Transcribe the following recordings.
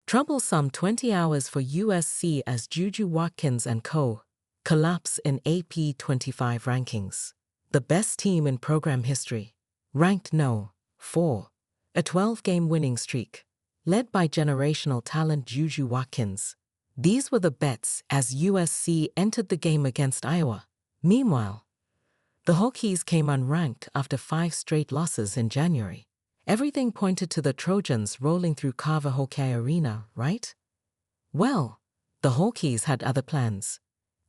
Troublesome 20 hours for USC as JuJu Watkins and co. collapse in AP 25 rankings. The best team in program history. Ranked no. 4. A 12-game winning streak. Led by generational talent JuJu Watkins. These were the bets as USC entered the game against Iowa. Meanwhile, the Hokies came unranked after 5 straight losses in January. Everything pointed to the Trojans rolling through Carver-Hawkeye Arena, right? Well, the Hokies had other plans.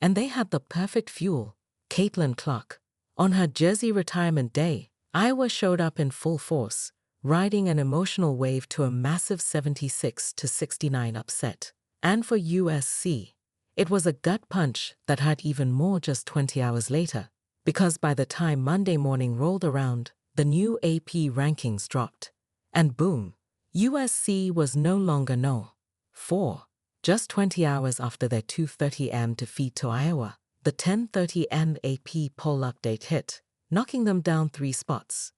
And they had the perfect fuel, Caitlin Clark. On her jersey retirement day, Iowa showed up in full force, riding an emotional wave to a massive 76-69 upset. And for USC, it was a gut punch that hurt even more just 20 hours later, because by the time Monday morning rolled around, the new AP rankings dropped. And boom, USC was no longer no. 4. Just 20 hours after their 2:30 am defeat to Iowa, the 10:30 am AP poll update hit, knocking them down 3 spots.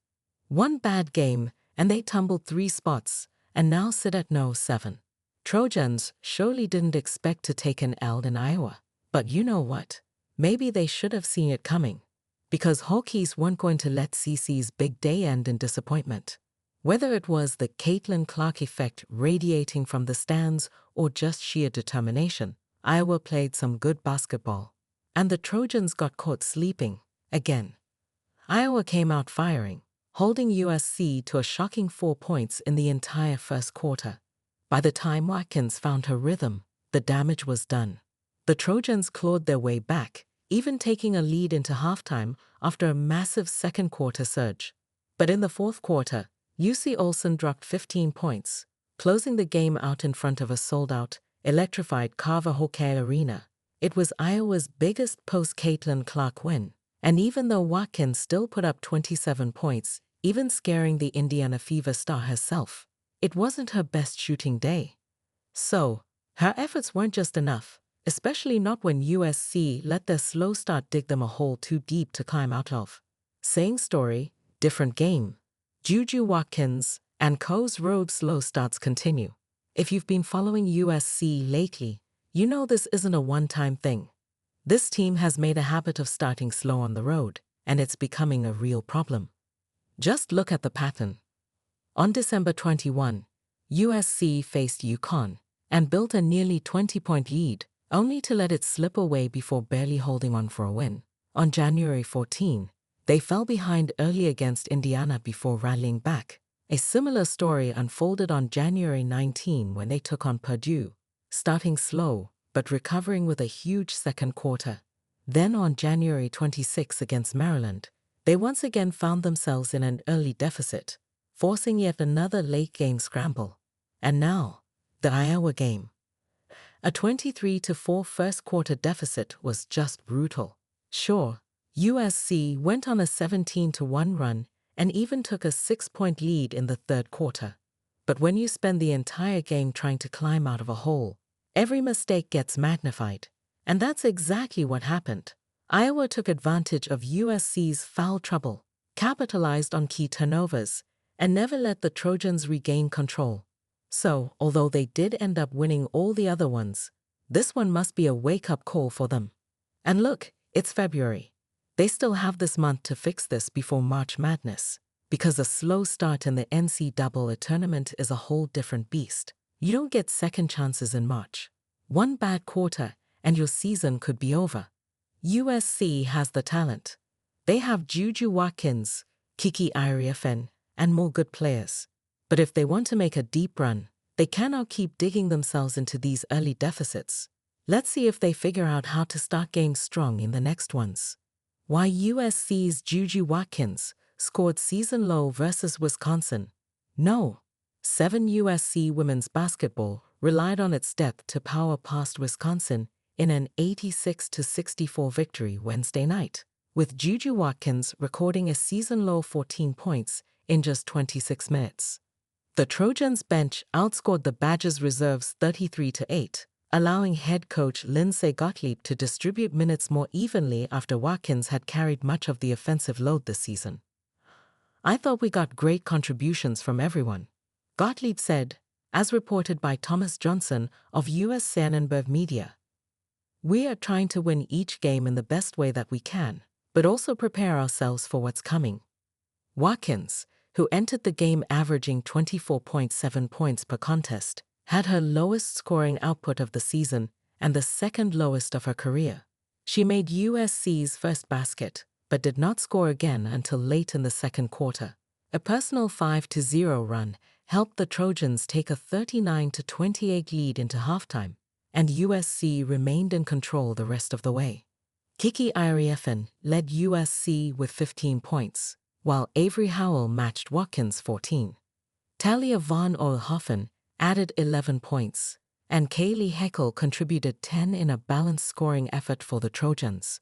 One bad game, and they tumbled 3 spots, and now sit at no 7. Trojans surely didn't expect to take an L in Iowa. But you know what? Maybe they should have seen it coming. Because Hokies weren't going to let CC's big day end in disappointment. Whether it was the Caitlin Clark effect radiating from the stands or just sheer determination, Iowa played some good basketball. And the Trojans got caught sleeping, again. Iowa came out firing, holding USC to a shocking 4 points in the entire first quarter. By the time Watkins found her rhythm, the damage was done. The Trojans clawed their way back, even taking a lead into halftime after a massive second-quarter surge. But in the fourth quarter, UC Olsen dropped 15 points, closing the game out in front of a sold-out, electrified Carver-Hawkeye Arena. It was Iowa's biggest post-Caitlin Clark win, and even though Watkins still put up 27 points, even scaring the Indiana Fever star herself, it wasn't her best shooting day. So, her efforts weren't just enough. Especially not when USC let their slow start dig them a hole too deep to climb out of. Same story, different game. JuJu Watkins and co.'s road slow starts continue. If you've been following USC lately, you know this isn't a one-time thing. This team has made a habit of starting slow on the road, and it's becoming a real problem. Just look at the pattern. On December 21, USC faced UConn and built a nearly 20-point lead, only to let it slip away before barely holding on for a win. On January 14, they fell behind early against Indiana before rallying back. A similar story unfolded on January 19 when they took on Purdue, starting slow but recovering with a huge second quarter. Then on January 26 against Maryland, they once again found themselves in an early deficit, forcing yet another late-game scramble. And now, the Iowa game. A 23-4 first-quarter deficit was just brutal. Sure, USC went on a 17-1 run and even took a 6-point lead in the third quarter. But when you spend the entire game trying to climb out of a hole, every mistake gets magnified. And that's exactly what happened. Iowa took advantage of USC's foul trouble, capitalized on key turnovers, and never let the Trojans regain control. So, although they did end up winning all the other ones, this one must be a wake-up call for them. And look, it's February. They still have this month to fix this before March Madness, because a slow start in the NCAA tournament is a whole different beast. You don't get second chances in March. One bad quarter, and your season could be over. USC has the talent. They have JuJu Watkins, Kiki Iriafen, and more good players. But if they want to make a deep run, they cannot keep digging themselves into these early deficits. Let's see if they figure out how to start games strong in the next ones. Why USC's JuJu Watkins scored season low versus Wisconsin? No. 7 USC women's basketball relied on its depth to power past Wisconsin in an 86-64 victory Wednesday night, with JuJu Watkins recording a season low 14 points in just 26 minutes. The Trojans' bench outscored the Badgers' reserves 33-8, allowing head coach Lindsay Gottlieb to distribute minutes more evenly after Watkins had carried much of the offensive load this season. "I thought we got great contributions from everyone," Gottlieb said, as reported by Thomas Johnson of USC Media. We are trying to win each game in the best way that we can, but also prepare ourselves for what's coming. Watkins, who entered the game averaging 24.7 points per contest, had her lowest scoring output of the season and the second lowest of her career. She made USC's first basket, but did not score again until late in the second quarter. A personal 5-0 run helped the Trojans take a 39-28 lead into halftime, and USC remained in control the rest of the way. Kiki Iriefin led USC with 15 points, while Avery Howell matched Watkins 14. Talia von Oelhoffen added 11 points, and Kaylee Heckel contributed 10 in a balanced scoring effort for the Trojans.